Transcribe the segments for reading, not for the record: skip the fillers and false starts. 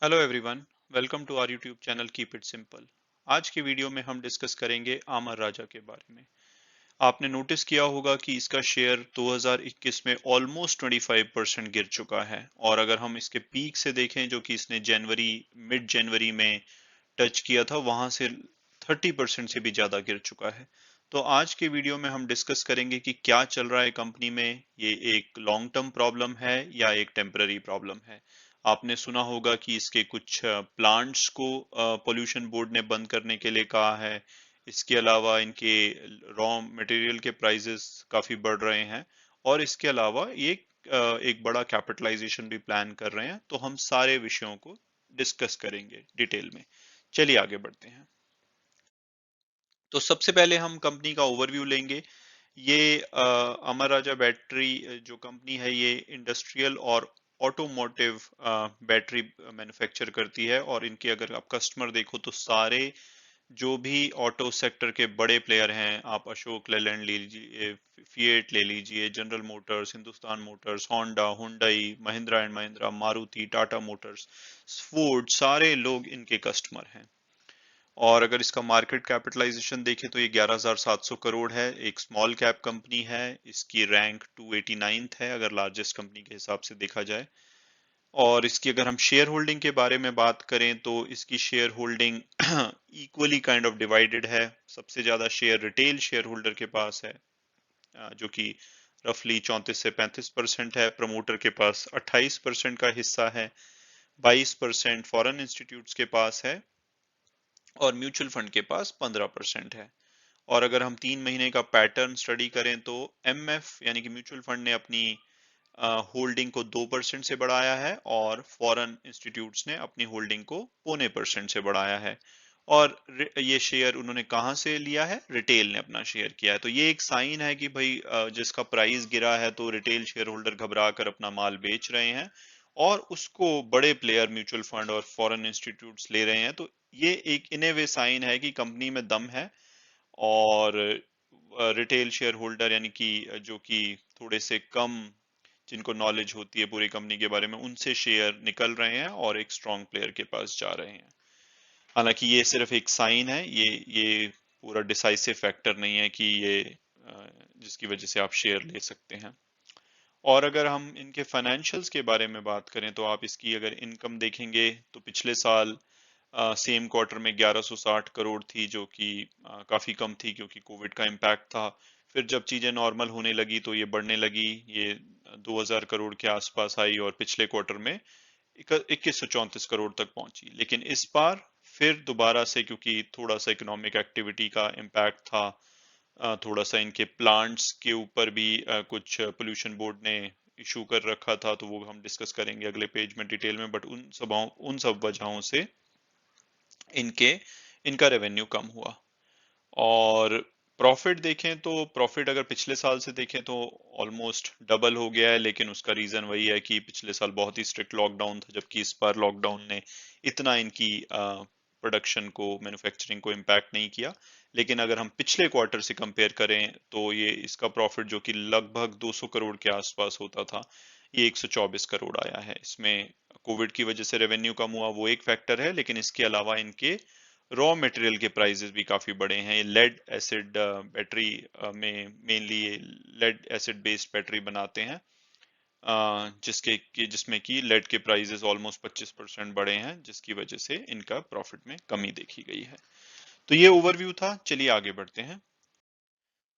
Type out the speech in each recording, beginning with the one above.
Hello everyone, welcome to our YouTube channel keep it simple. आज की video में हम डिस्कस करेंगे आमर राजा के बारे में। आपने नोटिस किया होगा कि इसका शेयर 2021 में ऑलमोस्ट 25% गिर चुका है, और अगर हम इसके पीक से देखें जो कि इसने जनवरी मिड जनवरी में टच किया था, वहां से 30% से भी ज्यादा गिर चुका है। तो आज के वीडियो में हम डिस्कस करेंगे कि क्या चल रहा है कंपनी में, ये एक लॉन्ग टर्म प्रॉब्लम है या एक टेम्पररी प्रॉब्लम है। आपने सुना होगा कि इसके कुछ प्लांट्स को पोल्यूशन बोर्ड ने बंद करने के लिए कहा है। इसके अलावा इनके रॉ मटेरियल के प्राइसेस काफी बढ़ रहे हैं, और इसके अलावा ये एक बड़ा कैपिटलाइजेशन भी प्लान कर रहे हैं। तो हम सारे विषयों को डिस्कस करेंगे डिटेल में। चलिए आगे बढ़ते हैं। तो सबसे पहले हम कंपनी का ओवरव्यू लेंगे। ये अमर राजा बैटरी जो कंपनी है, ये इंडस्ट्रियल और ऑटोमोटिव बैटरी मैन्युफैक्चर करती है। और इनके अगर आप कस्टमर देखो तो सारे जो भी ऑटो सेक्टर के बड़े प्लेयर हैं, आप अशोक लेलैंड ले लीजिए, फिएट ले लीजिए, general Motors, Hindustan Motors, Honda, Hyundai, Mahindra and Mahindra, Maruti, Tata Motors, Ford, सारे लोग इनके कस्टमर हैं। और अगर इसका मार्केट कैपिटलाइजेशन देखें तो ये 11,700 करोड़ है। एक स्मॉल कैप कंपनी है। इसकी रैंक 289th है अगर लार्जेस्ट कंपनी के हिसाब से देखा जाए। और इसकी अगर हम शेयर होल्डिंग के बारे में बात करें तो इसकी share holding equally kind of divided है। सबसे ज्यादा शेयर रिटेल शेयर होल्डर के पास है, जो कि रफली 34 से 35% है। प्रमोटर के पास 28% का हिस्सा है। 22% फॉरेन इंस्टीट्यूट्स के पास है, और म्यूचुअल फंड के पास 15% है। और अगर हम 3 महीने का पैटर्न स्टडी करें तो एमएफ यानी कि म्यूचुअल फंड ने अपनी होल्डिंग को 2% से बढ़ाया है, और फॉरेन इंस्टीट्यूट्स ने अपनी होल्डिंग को 0.25% से बढ़ाया है। और ये शेयर उन्होंने कहाँ से लिया है? रिटेल ने अपना शेयर किया है। तो ये एक साइन है कि भाई जिसका प्राइस गिरा है तो रिटेल शेयर होल्डर घबरा कर अपना माल बेच रहे हैं, और उसको बड़े प्लेयर म्यूचुअल फंड और फॉरेन इंस्टीट्यूट्स ले रहे हैं। तो ये एक इन ए वे साइन है कि कंपनी में दम है। और रिटेल शेयर होल्डर यानी कि जो कि थोड़े से कम, जिनको नॉलेज होती है पूरी कंपनी के बारे में, उनसे शेयर निकल रहे हैं और एक स्ट्रॉन्ग प्लेयर के पास जा रहे हैं। हालांकि ये सिर्फ एक साइन है, ये पूरा डिसाइसिव फैक्टर नहीं है कि ये जिसकी वजह से आप शेयर ले सकते हैं। और अगर हम इनके फाइनेंशियल्स के बारे में बात करें तो आप इसकी अगर इनकम देखेंगे तो पिछले साल सेम क्वार्टर में 1160 करोड़ थी, जो कि काफी कम थी क्योंकि कोविड का इम्पैक्ट था। फिर जब चीजें नॉर्मल होने लगी तो ये बढ़ने लगी, ये 2000 करोड़ के आसपास आई, और पिछले क्वार्टर में 2134 करोड़ तक पहुंची। लेकिन इस बार फिर दोबारा से, क्योंकि थोड़ा सा इकोनॉमिक एक्टिविटी का इम्पैक्ट था, थोड़ा सा इनके प्लांट्स के ऊपर भी कुछ पोल्यूशन बोर्ड ने इशू कर रखा था, तो वो हम डिस्कस करेंगे अगले पेज में डिटेल में। बट उन सब वजहों से इनके इनका रेवेन्यू कम हुआ। और प्रॉफिट देखें तो प्रॉफिट अगर पिछले साल से देखें तो ऑलमोस्ट डबल हो गया है। लेकिन उसका रीजन वही है कि पिछले साल बहुत ही स्ट्रिक्ट लॉकडाउन था, जबकि इस बार लॉकडाउन ने इतना इनकी प्रोडक्शन को, मैन्युफैक्चरिंग को इम्पैक्ट नहीं किया। लेकिन अगर हम पिछले क्वार्टर से कंपेयर करें तो ये इसका प्रॉफिट जो कि लगभग 200 करोड़ के आसपास होता था, ये 124 करोड़ आया है। इसमें कोविड की वजह से रेवेन्यू कम हुआ, वो एक फैक्टर है, लेकिन इसके अलावा इनके रॉ मटेरियल के प्राइसेस भी काफी बढ़े हैं। लेड एसिड बैटरी में मेनली ये लेड एसिड बेस्ड बैटरी बनाते हैं, जिसमें कि लेड के प्राइसेस ऑलमोस्ट 25% बढ़े हैं, जिसकी वजह से इनका प्रॉफिट में कमी देखी गई है। तो ये ओवरव्यू था, चलिए आगे बढ़ते हैं।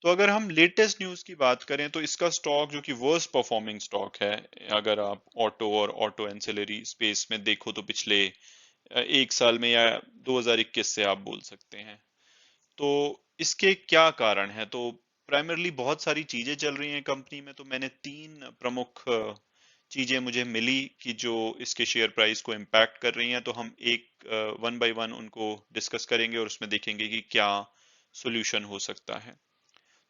तो अगर हम लेटेस्ट न्यूज की बात करें तो इसका स्टॉक जो कि वर्स्ट परफॉर्मिंग स्टॉक है, अगर आप ऑटो और ऑटो एंसिलरी स्पेस में देखो तो पिछले एक साल में या 2021 से आप बोल सकते हैं। तो इसके क्या कारण है? तो प्राइमरली बहुत सारी चीजें चल रही हैं कंपनी में। तो मैंने तीन प्रमुख चीजें मुझे मिली कि जो इसके शेयर प्राइस को इम्पैक्ट कर रही हैं। तो हम एक वन बाय वन उनको डिस्कस करेंगे और उसमें देखेंगे कि क्या सोल्यूशन हो सकता है।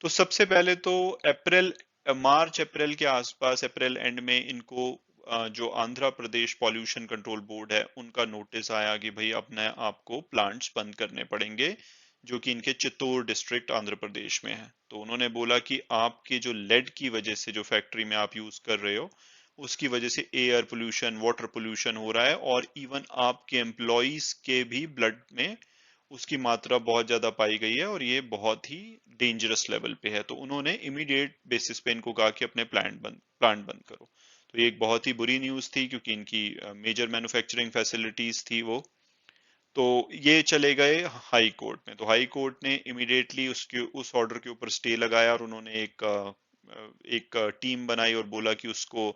तो सबसे पहले तो अप्रैल मार्च अप्रैल के आसपास, अप्रैल एंड में इनको जो Andhra Pradesh pollution control board है उनका नोटिस आया कि भाई अपने आपको प्लांट्स बंद करने पड़ेंगे, जो कि इनके चित्तौड़ डिस्ट्रिक्ट आंध्र प्रदेश में है। तो उन्होंने बोला कि आपके जो लेड की वजह से जो फैक्ट्री में आप यूज कर रहे हो उसकी वजह से एयर पोल्यूशन, वाटर पोल्यूशन हो रहा है, और इवन आपके एम्प्लॉइज के भी ब्लड में उसकी मात्रा बहुत ज्यादा पाई गई है, और ये बहुत ही डेंजरस लेवल पे है। तो उन्होंने इमीडिएट बेसिस पे इनको कहा कि अपने प्लांट बंद करो। तो ये एक बहुत ही बुरी न्यूज थी, क्योंकि इनकी मेजर मैन्युफैक्चरिंग फैसिलिटीज थी वो। तो ये चले गए हाई कोर्ट में। तो हाई कोर्ट ने इमीडिएटली उसके उस ऑर्डर के ऊपर स्टे लगाया, और उन्होंने एक टीम बनाई और बोला कि उसको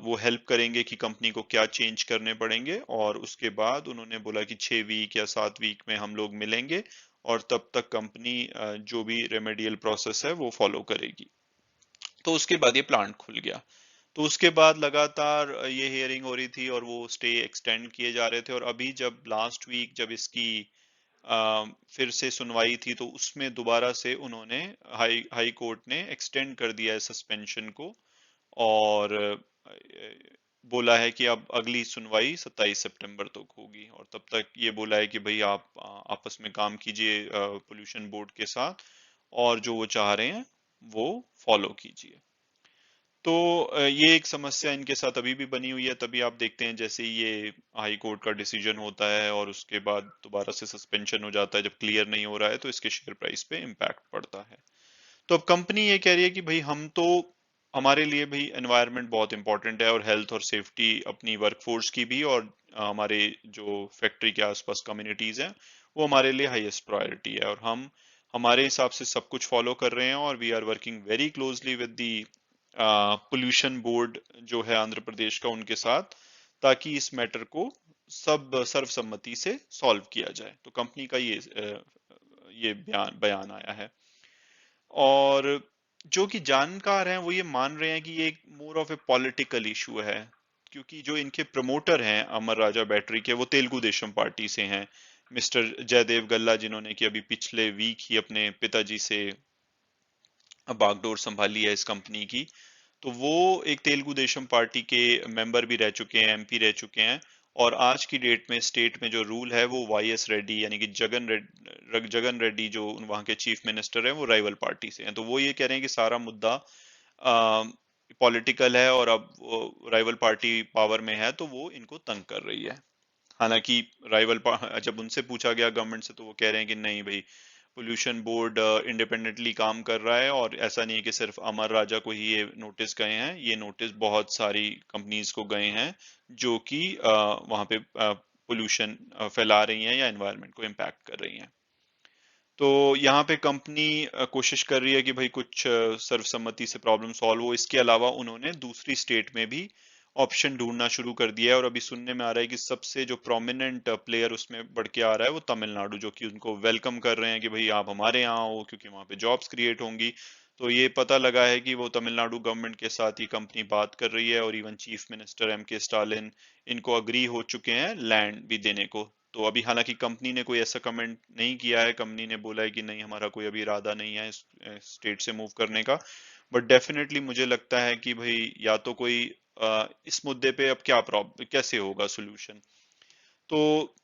वो हेल्प करेंगे कि कंपनी को क्या चेंज करने पड़ेंगे, और उसके बाद उन्होंने बोला कि 6 वीक या 7 वीक में हम लोग मिलेंगे, और तब तक कंपनी जो भी रेमेडियल प्रोसेस है वो फॉलो करेगी। तो उसके बाद ये प्लांट खुल गया। तो उसके बाद लगातार ये हियरिंग हो रही थी, और वो स्टे एक्सटेंड किए जा रहे थे, और अभी जब लास्ट वीक जब इसकी फिर से सुनवाई थी, तो उसमें दोबारा से उन्होंने हाई कोर्ट ने एक्सटेंड कर दिया है सस्पेंशन को, और बोला है कि अब अगली सुनवाई 27 सितंबर तक होगी, और तब तक ये बोला है कि भाई आप आपस में काम कीजिए पोल्यूशन बोर्ड के साथ, और जो वो चाह रहे हैं वो फॉलो कीजिए। तो ये एक समस्या इनके साथ अभी भी बनी हुई है। तभी आप देखते हैं जैसे ही ये हाई कोर्ट का डिसीजन होता है और उसके बाद दोबारा से सस्पेंशन हो जाता है, जब क्लियर नहीं हो रहा है, तो इसके शेयर प्राइस पे इम्पैक्ट पड़ता है। तो अब कंपनी ये कह रही है कि भाई हम तो, हमारे लिए भाई एनवायरनमेंट बहुत इंपॉर्टेंट है, और हेल्थ और सेफ्टी अपनी वर्कफोर्स की भी, और हमारे जो फैक्ट्री के आसपास कम्युनिटीज हैं वो हमारे लिए हाईएस्ट प्रायोरिटी है, और हम हमारे हिसाब से सब कुछ फॉलो कर रहे हैं, और we are working very closely with the pollution board जो है आंध्र प्रदेश का, उनके साथ, ताकि इस मैटर को सब सर्वसम्मति से सॉल्व किया जाए। तो कंपनी का ये बयान आया है। और जो कि जानकार हैं वो ये मान रहे हैं कि ये एक more of A political issue है, क्योंकि जो इनके प्रमोटर हैं अमर राजा बैटरी के, वो तेलुगु देशम पार्टी से हैं, मिस्टर जयदेव गल्ला, जिन्होंने कि अभी पिछले वीक ही अपने पिताजी से बागडोर संभाली है इस कंपनी की। तो वो एक तेलुगु देशम पार्टी के मेंबर भी रह चुके हैं, एमपी रह चुके हैं, और आज की डेट में स्टेट में जो रूल है वो वाईएस रेड्डी, यानी कि जगन रेड्डी जो वहाँ के चीफ मिनिस्टर हैं, वो राइवल पार्टी से हैं। तो वो ये कह रहे हैं कि सारा मुद्दा पॉलिटिकल है, और अब राइवल पार्टी पावर में है, तो वो इनको तंग कर रही है। हालांकि जब उनसे पूछा गया गवर्नमेंट से, तो वो कह रहे हैं कि नहीं भाई, पोल्यूशन बोर्ड इंडिपेंडेंटली काम कर रहा है, और ऐसा नहीं है कि सिर्फ अमर राजा को ही ये नोटिस गए हैं, ये नोटिस बहुत सारी कंपनीज को गए हैं जो कि वहां पे पोल्यूशन फैला रही हैं या एनवायरनमेंट को इम्पैक्ट कर रही हैं। तो यहाँ पे कंपनी कोशिश कर रही है कि भाई कुछ सर्वसम्मति से प्रॉब्लम सॉल्व हो। इसके अलावा उन्होंने दूसरी स्टेट में भी ऑप्शन ढूंढना शुरू कर दिया है, और अभी सुनने में आ रहा है कि सबसे जो प्रोमिनेंट प्लेयर उसमें बढ़ के आ रहा है वो तमिलनाडु, जो कि उनको वेलकम कर रहे हैं कि भाई आप हमारे यहाँ हो, क्योंकि वहाँ पे जॉब्स क्रिएट होंगी। तो ये पता लगा है कि वो तमिलनाडु गवर्नमेंट के साथ ही कंपनी बात कर रही है, और even chief minister MK Stalin इनको अग्री हो चुके हैं लैंड भी देने को। तो अभी हालांकि कंपनी ने कोई ऐसा कमेंट नहीं किया है, कंपनी ने बोला है कि नहीं, हमारा कोई अभी इरादा नहीं है इस स्टेट से मूव करने का। बट डेफिनेटली मुझे लगता है कि भाई या तो कोई इस मुद्दे पे अब क्या प्रॉब्लम, कैसे होगा सोल्यूशन। तो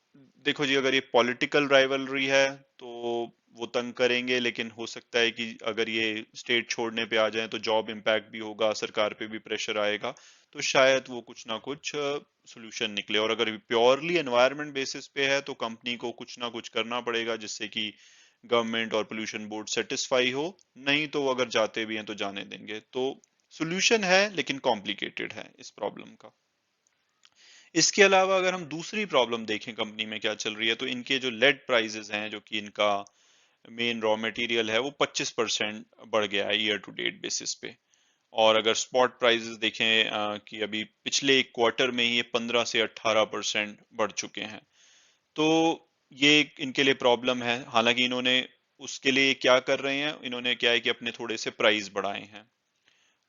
देखो जी, अगर ये पॉलिटिकल राइवलरी है तो वो तंग करेंगे, लेकिन हो सकता है कि अगर ये स्टेट छोड़ने पे आ जाए तो जॉब इम्पैक्ट भी होगा, सरकार पे भी प्रेशर आएगा, तो शायद वो कुछ ना कुछ सोल्यूशन निकले। और अगर प्योरली एनवायरनमेंट बेसिस पे है तो कंपनी को कुछ ना कुछ करना पड़ेगा, जिससे कि गवर्नमेंट और पोल्यूशन बोर्ड सेटिस्फाई हो। नहीं तो वो अगर जाते भी हैं तो जाने देंगे। तो सोल्यूशन है, लेकिन कॉम्प्लिकेटेड है इस प्रॉब्लम का। इसके अलावा अगर हम दूसरी प्रॉब्लम देखें कंपनी में क्या चल रही है, तो इनके जो लेड प्राइसेस हैं, जो कि इनका मेन रॉ मटेरियल है, वो 25% बढ़ गया है ईयर टू डेट बेसिस पे। और अगर स्पॉट प्राइसेस देखें कि अभी पिछले एक क्वार्टर में ही ये 15 से 18% बढ़ चुके हैं। तो ये इनके लिए प्रॉब्लम है। हालांकि इन्होंने उसके लिए क्या कर रहे हैं, इन्होंने क्या है कि अपने थोड़े से प्राइस बढ़ाए हैं,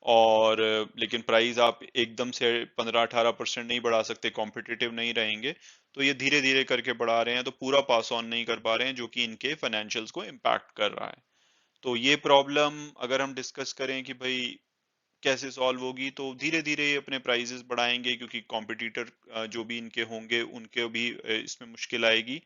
और लेकिन प्राइस आप एकदम से 15-18% नहीं बढ़ा सकते, कॉम्पिटिटिव नहीं रहेंगे। तो ये धीरे धीरे करके बढ़ा रहे हैं, तो पूरा पास ऑन नहीं कर पा रहे हैं, जो कि इनके फाइनेंशियल्स को इम्पैक्ट कर रहा है। तो ये प्रॉब्लम अगर हम डिस्कस करें कि भाई कैसे सॉल्व होगी, तो धीरे धीरे ये अपने प्राइसेस बढ़ाएंगे, क्योंकि कॉम्पिटिटर जो भी इनके होंगे उनके भी इसमें मुश्किल आएगी।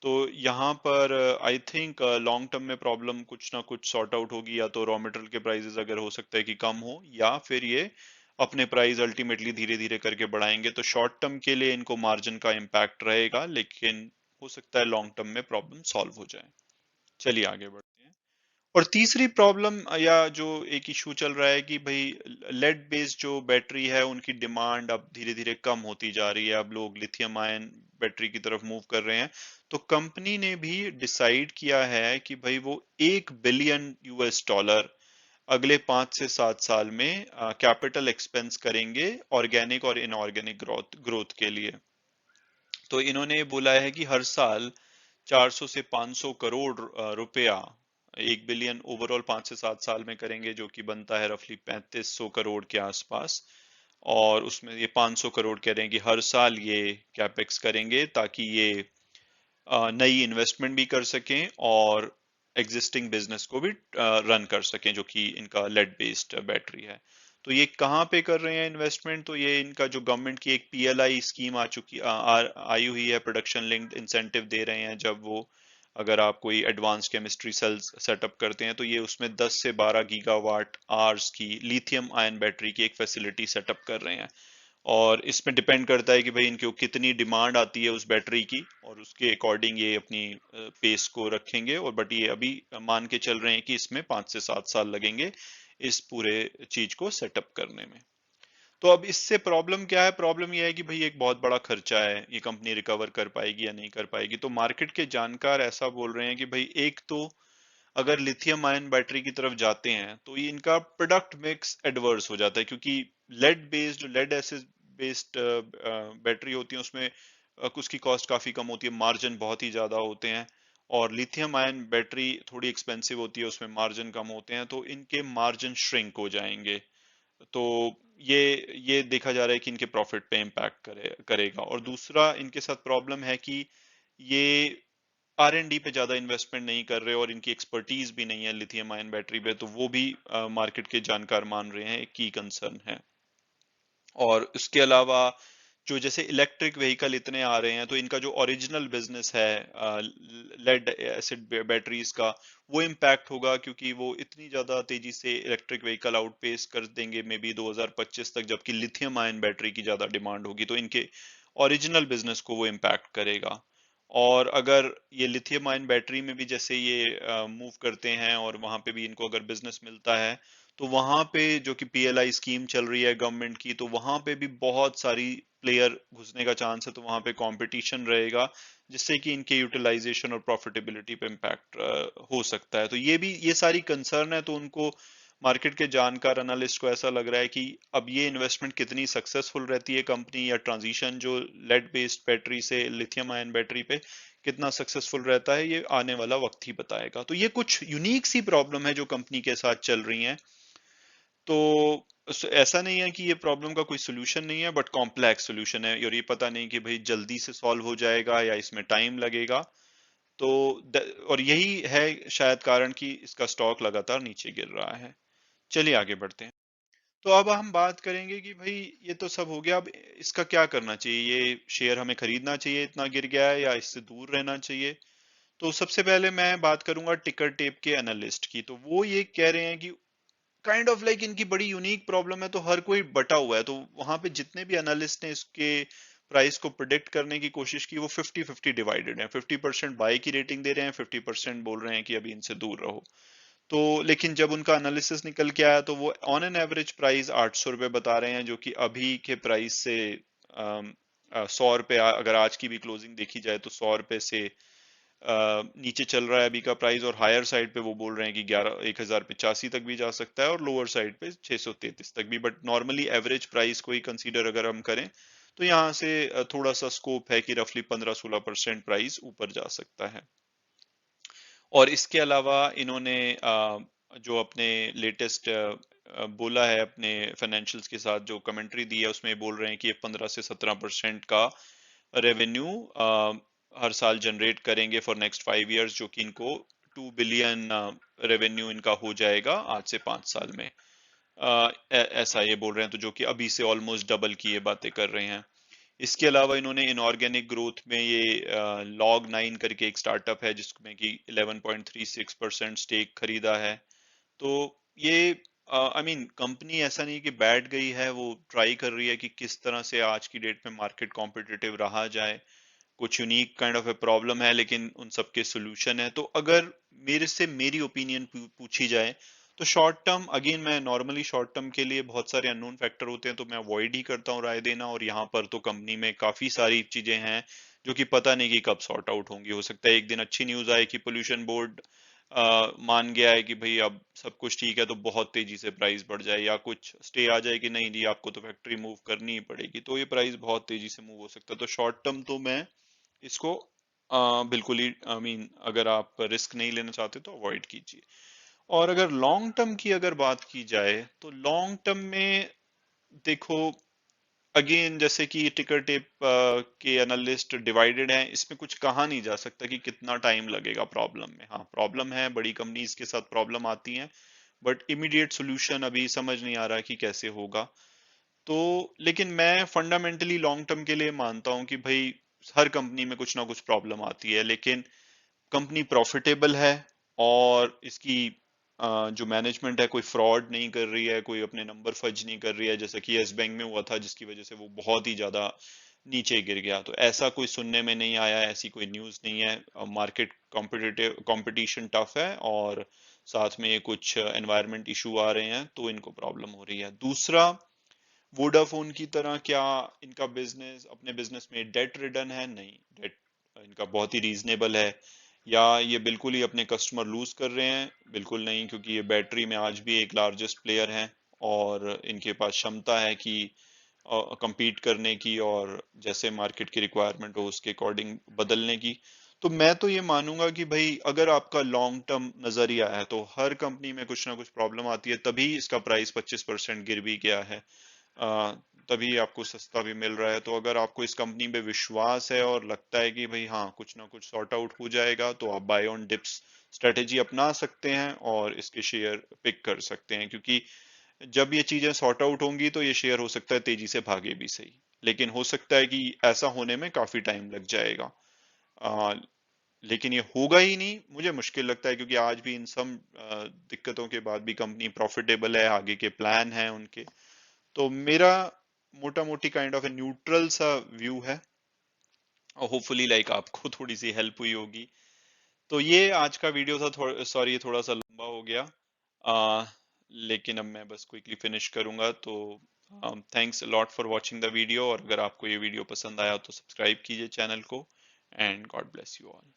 तो यहाँ पर आई थिंक लॉन्ग टर्म में प्रॉब्लम कुछ ना कुछ सॉर्ट आउट होगी, या तो रॉ मटेरियल के प्राइसेस अगर हो सकता है कि कम हो, या फिर ये अपने प्राइस अल्टीमेटली धीरे धीरे करके बढ़ाएंगे, तो शॉर्ट टर्म के लिए इनको मार्जिन का इम्पैक्ट रहेगा, लेकिन हो सकता है लॉन्ग टर्म में प्रॉब्लम सॉल्व हो जाए। चलिए आगे बढ़ते हैं। और तीसरी प्रॉब्लम या जो एक इशू चल रहा है कि भाई लेड बेस्ड जो बैटरी है उनकी डिमांड अब धीरे धीरे कम होती जा रही है, अब लोग लिथियम आयन बैटरी की तरफ मूव कर रहे हैं। तो कंपनी ने भी डिसाइड किया है कि भाई वो 1 बिलियन US डॉलर अगले 5 से 7 साल में कैपिटल एक्सपेंस करेंगे ऑर्गेनिक और इनऑर्गेनिक ग्रोथ ग्रोथ के लिए। तो इन्होंने बोला है कि हर साल 400 से 500 करोड़ रुपया, 1 बिलियन ओवरऑल 5 से 7 साल में करेंगे, जो कि बनता है रफली 3500 करोड़ के आसपास। और उसमें ये 500 करोड़ कह रहे हैं कि हर साल ये कैपेक्स करेंगे, ताकि ये नई इन्वेस्टमेंट भी कर सकें और एग्जिस्टिंग बिजनेस को भी रन कर सकें, जो कि इनका लेड बेस्ड बैटरी है। तो ये कहाँ पे कर रहे हैं इन्वेस्टमेंट? तो ये इनका जो गवर्नमेंट की एक PLI स्कीम आई हुई है, प्रोडक्शन लिंक्ड इंसेंटिव दे रहे हैं। जब वो, अगर आप कोई एडवांस केमिस्ट्री सेल्स सेटअप करते हैं, तो ये उसमें 10 से 12 गीगावाट आवर्स की लिथियम आयन बैटरी की एक फैसिलिटी सेटअप कर रहे हैं। और इसमें डिपेंड करता है कि भाई इनके कितनी डिमांड आती है उस बैटरी की, और उसके अकॉर्डिंग ये अपनी पेस को रखेंगे। और बट ये अभी मान के चल रहे हैं कि इसमें 5 से 7 साल लगेंगे इस पूरे चीज को सेटअप करने में। तो अब इससे प्रॉब्लम क्या है? प्रॉब्लम यह है कि भाई एक बहुत बड़ा खर्चा है, ये कंपनी रिकवर कर पाएगी या नहीं कर पाएगी। तो मार्केट के जानकार ऐसा बोल रहे हैं कि भाई एक तो अगर लिथियम आयन बैटरी की तरफ जाते हैं तो ये इनका प्रोडक्ट मिक्स एडवर्स हो जाता है, क्योंकि लेड एसिड बेस्ड बैटरी होती है उसमें उसकी कॉस्ट काफी कम होती है, मार्जिन बहुत ही ज्यादा होते हैं। और लिथियम आयन बैटरी थोड़ी एक्सपेंसिव होती है, उसमें मार्जिन कम होते हैं, तो इनके मार्जिन श्रिंक हो जाएंगे। तो ये ये देखा जा रहा है कि इनके प्रॉफिट पे इम्पैक्ट करेगा। और दूसरा इनके साथ प्रॉब्लम है कि ये R&D पे ज्यादा इन्वेस्टमेंट नहीं कर रहे, और इनकी एक्सपर्टीज भी नहीं है लिथियम आयन बैटरी पे, तो वो भी मार्केट के जानकार मान रहे हैं एक की कंसर्न है। और उसके अलावा जो जैसे इलेक्ट्रिक व्हीकल इतने आ रहे हैं, तो इनका जो ओरिजिनल बिजनेस है लेड एसिड बैटरीज का, वो इम्पैक्ट होगा, क्योंकि वो इतनी ज्यादा तेजी से इलेक्ट्रिक व्हीकल आउटपेस कर देंगे मे बी 2025 तक, जबकि लिथियम आयन बैटरी की ज्यादा डिमांड होगी, तो इनके ओरिजिनल बिजनेस को वो इम्पैक्ट करेगा। और अगर ये लिथियम आयन बैटरी में भी जैसे ये मूव करते हैं और वहां पे भी इनको अगर बिजनेस मिलता है, तो वहां पे जो कि PLI स्कीम चल रही है गवर्नमेंट की, तो वहां पे भी बहुत सारी प्लेयर घुसने का चांस है, तो वहां पे कंपटीशन रहेगा, जिससे कि इनके यूटिलाइजेशन और प्रॉफिटेबिलिटी पे इम्पैक्ट हो सकता है। तो ये सारी कंसर्न है। तो उनको, मार्केट के जानकार एनालिस्ट को ऐसा लग रहा है कि अब ये इन्वेस्टमेंट कितनी सक्सेसफुल रहती है कंपनी, या ट्रांजिशन जो लेड बेस्ड बैटरी से लिथियम आयन बैटरी पे कितना सक्सेसफुल रहता है, ये आने वाला वक्त ही बताएगा। तो ये कुछ यूनिक सी प्रॉब्लम है जो कंपनी के साथ चल रही हैं। तो ऐसा नहीं है कि ये प्रॉब्लम का कोई सोल्यूशन नहीं है, बट कॉम्प्लेक्स सोल्यूशन है, और ये पता नहीं कि भाई जल्दी से सॉल्व हो जाएगा या इसमें टाइम लगेगा। तो और यही है शायद कारण कि इसका स्टॉक लगातार नीचे गिर रहा है। चलिए आगे बढ़ते हैं। तो अब हम बात करेंगे कि भाई ये तो सब हो गया, अब इसका क्या करना चाहिए? ये शेयर हमें खरीदना चाहिए, इतना गिर गया है, या इससे दूर रहना चाहिए? तो सबसे पहले मैं बात करूंगा टिकर टेप के एनालिस्ट की। तो वो ये कह रहे हैं कि काइंड ऑफ लाइक इनकी बड़ी यूनिक प्रॉब्लम है, तो हर कोई बटा हुआ है। तो वहां पे जितने भी एनालिस्ट ने इसके प्राइस को प्रिडिक्ट करने की कोशिश की, वो 50-50 डिवाइडेड है। 50% बाय की रेटिंग दे रहे हैं, 50% बोल रहे हैं कि अभी इनसे दूर रहो। तो लेकिन जब उनका एनालिसिस निकल के आया, तो वो ऑन एन एवरेज प्राइस 800 रुपये बता रहे हैं, जो कि अभी के प्राइस से 100 रुपये, अगर आज की भी क्लोजिंग देखी जाए तो 100 रुपये से नीचे चल रहा है अभी का प्राइस। और हायर साइड पे वो बोल रहे हैं कि 1085 तक भी जा सकता है, और लोअर साइड पे 633 तक भी। बट नॉर्मली एवरेज प्राइस को ही कंसीडर अगर हम करें, तो यहाँ से थोड़ा सा स्कोप है कि रफली 15-16% प्राइस ऊपर जा सकता है। और इसके अलावा इन्होंने जो अपने लेटेस्ट बोला है, अपने फाइनेंशियल्स के साथ जो कमेंट्री दी है, उसमें बोल रहे हैं कि ये 15 से 17% का रेवेन्यू हर साल जनरेट करेंगे फॉर नेक्स्ट 5 इयर्स, जो कि इनको 2 बिलियन रेवेन्यू इनका हो जाएगा आज से 5 साल में। ऐसा ये बोल रहे हैं, तो जो कि अभी से ऑलमोस्ट डबल की ये बातें कर रहे हैं। इसके अलावा इन्होंने इनऑर्गेनिक ग्रोथ में ये log9 करके एक स्टार्टअप है, जिसमें कि 11.36% स्टेक खरीदा है। तो ये आई मीन कंपनी ऐसा नहीं कि बैठ गई है, वो ट्राई कर रही है कि किस तरह से आज की डेट में मार्केट कॉम्पिटिटिव रहा जाए। कुछ unique kind of a problem है, लेकिन उन सबके सोल्यूशन है। तो अगर मेरे से मेरी ओपिनियन पूछी जाए, तो शॉर्ट टर्म, अगेन मैं नॉर्मली शॉर्ट टर्म के लिए बहुत सारे अननोन फैक्टर होते हैं, तो मैं अवॉइड ही करता हूँ राय देना। और यहाँ पर तो कंपनी में काफी सारी चीजें हैं जो कि पता नहीं कि कब सॉर्ट आउट होंगी। हो सकता है एक दिन अच्छी न्यूज आए कि पोल्यूशन बोर्ड मान गया है कि भाई अब सब कुछ ठीक है, तो बहुत तेजी से प्राइस बढ़ जाए, या कुछ स्टे आ जाए कि नहीं जी आपको तो फैक्ट्री मूव करनी ही पड़ेगी, तो ये प्राइस बहुत तेजी से मूव हो सकता है। तो शॉर्ट टर्म तो मैं इसको बिल्कुल ही, आई मीन अगर आप रिस्क नहीं लेना चाहते तो अवॉइड कीजिए। और अगर लॉन्ग टर्म की अगर बात की जाए, तो लॉन्ग टर्म में देखो, अगेन जैसे कि टिकर टेप के एनालिस्ट डिवाइडेड हैं, इसमें कुछ कहा नहीं जा सकता कि कितना टाइम लगेगा प्रॉब्लम में। हाँ, प्रॉब्लम है, बड़ी कंपनीज के साथ प्रॉब्लम आती है, बट इमीडिएट सोल्यूशन अभी समझ नहीं आ रहा कि कैसे होगा। तो लेकिन मैं फंडामेंटली लॉन्ग टर्म के लिए मानता हूं कि भाई हर कंपनी में कुछ ना कुछ प्रॉब्लम आती है, लेकिन कंपनी प्रॉफिटेबल है, और इसकी जो मैनेजमेंट है कोई फ्रॉड नहीं कर रही है, कोई अपने नंबर फर्ज नहीं कर रही है, जैसे कि यस बैंक में हुआ था, जिसकी वजह से वो बहुत ही ज्यादा नीचे गिर गया। तो ऐसा कोई सुनने में नहीं आया, ऐसी कोई न्यूज़ नहीं है। मार्केट कॉम्पिटिटिव, कंपटीशन टफ है, और साथ में ये कुछ एनवायरमेंट इशू आ रहे हैं, तो इनको प्रॉब्लम हो रही है। दूसरा, वोडाफोन की तरह क्या इनका बिजनेस, अपने बिजनेस में डेट रिडन है? नहीं, डेट इनका बहुत ही रीजनेबल है। या ये बिल्कुल ही अपने कस्टमर लूज कर रहे हैं? बिल्कुल नहीं, क्योंकि ये बैटरी में आज भी एक लार्जेस्ट प्लेयर है, और इनके पास क्षमता है कि compete करने की, और जैसे मार्केट की रिक्वायरमेंट हो उसके अकॉर्डिंग बदलने की। तो मैं तो ये मानूंगा कि भाई अगर आपका लॉन्ग टर्म नजरिया है, तो हर कंपनी में कुछ ना कुछ प्रॉब्लम आती है, तभी इसका प्राइस 25% गिर भी गया है। अ, तभी आपको सस्ता भी मिल रहा है। तो अगर आपको इस कंपनी पे विश्वास है और लगता है कि भाई हाँ कुछ ना कुछ सॉर्ट आउट हो जाएगा, तो आप बाय ऑन डिप्स स्ट्रेटेजी अपना सकते हैं और इसके शेयर पिक कर सकते हैं। क्योंकि जब ये चीजें सॉर्ट आउट होंगी, तो ये शेयर हो सकता है तेजी से भागे भी सही, लेकिन हो सकता है कि ऐसा होने में काफी टाइम लग जाएगा। आ, लेकिन ये होगा ही नहीं, मुझे मुश्किल लगता है, क्योंकि आज भी इन सब दिक्कतों के बाद भी कंपनी प्रॉफिटेबल है, आगे के प्लान है उनके। तो मेरा मोटा मोटी काइंड ऑफ ए न्यूट्रल सा व्यू है, और होपफुली लाइक आपको थोड़ी सी हेल्प हुई होगी। तो ये आज का वीडियो था, सॉरी थोड़ा सा लंबा हो गया, आ, लेकिन अब मैं बस क्विकली फिनिश करूंगा। तो thanks lot for watching the video, और अगर आपको ये वीडियो पसंद आया तो सब्सक्राइब कीजिए चैनल को, and God bless you all.